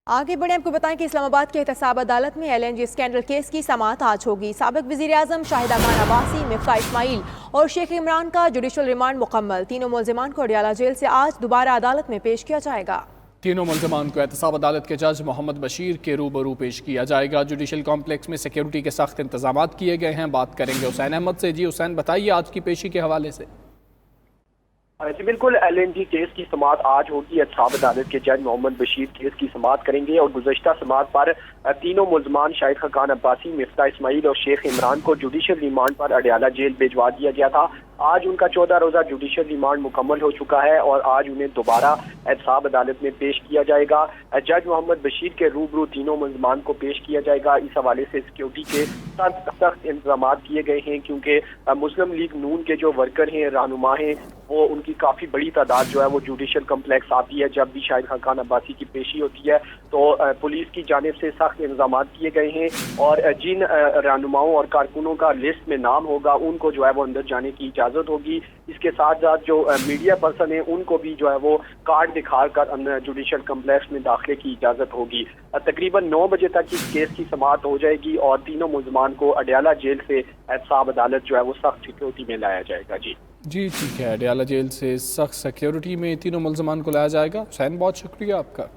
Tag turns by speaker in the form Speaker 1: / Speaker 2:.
Speaker 1: आगे बढ़े आपको बताएं कि इस्लामाबाद के एहतसाब अदालत में LNG स्कैंडल केस की समाअत आज होगी। साबिक वज़ीर आज़म शाहिदा खान अब्बासी, मिफ्ता इस्माइल और शेख इमरान का जुडिशल रिमांड मुकम्मल। तीनों मुल्ज़िमान को अडयाला जेल से आज दोबारा अदालत में पेश किया जाएगा।
Speaker 2: तीनों मुल्ज़िमान को एहतसाब अदालत के जज मोहम्मद बशीर के रूबरू पेश किया जाएगा। जुडिशल कॉम्प्लेक्स में सिक्योरिटी के सख्त इंतजाम किए गए हैं। बात करेंगे हुसैन अहमद से। जी हुसैन, बताइए आज की पेशी के हवाले से।
Speaker 3: जी बिल्कुल, LNG केस की समाअत आज होगी। एहतसाब अदालत के जज मोहम्मद बशीर केस की समाअत करेंगे और गुज़श्ता समाअत पर तीनों मुल्ज़मान शाहिदा खान अब्बासी, मिफ्ता इस्माइल और शेख इमरान को जुडिशल रिमांड पर अडयाला जेल भिजवा दिया गया था। आज उनका 14 रोज़ा जुडिशल रिमांड मुकम्मल हो चुका है और आज उन्हें दोबारा एहतसाब अदालत में पेश किया जाएगा। जज मोहम्मद बशीर के रूबरू तीनों मुल्ज़मान को पेश किया जाएगा। इस हवाले से सिक्योरिटी के सख्त इंतजाम किए गए हैं, क्योंकि मुस्लिम लीग नून के जो वर्कर हैं, रहनुमा हैं, वो उनकी काफ़ी बड़ी तादाद जो है वो जुडिशल कम्प्लेक्स आती है। जब भी शाहिदा खान अब्बासी की पेशी होती है तो पुलिस की जानिब से सख्त इंतजाम किए गए हैं और जिन रहनुमाओं और कारकुनों का लिस्ट में नाम होगा उनको जो है वो अंदर जाने की इजाज़त होगी। इसके साथ साथ जो मीडिया पर्सन है उनको भी जो है वो कार्ड दिखा कर अंदर जुडिशल कम्प्लेक्स में दाखिले की इजाज़त होगी। तकरीबन 9 बजे तक इस केस की समाअत हो जाएगी और तीनों मुल्ज़िमान को अडयाला जेल से एहतसाब अदालत जो है वो सख्त सिक्योरिटी में लाया जाएगा।
Speaker 2: जी ठीक है, अडयाला जेल से सख्त सिक्योरिटी में तीनों मुल्ज़िमान को लाया जाएगा। हुसैन, बहुत शुक्रिया आपका।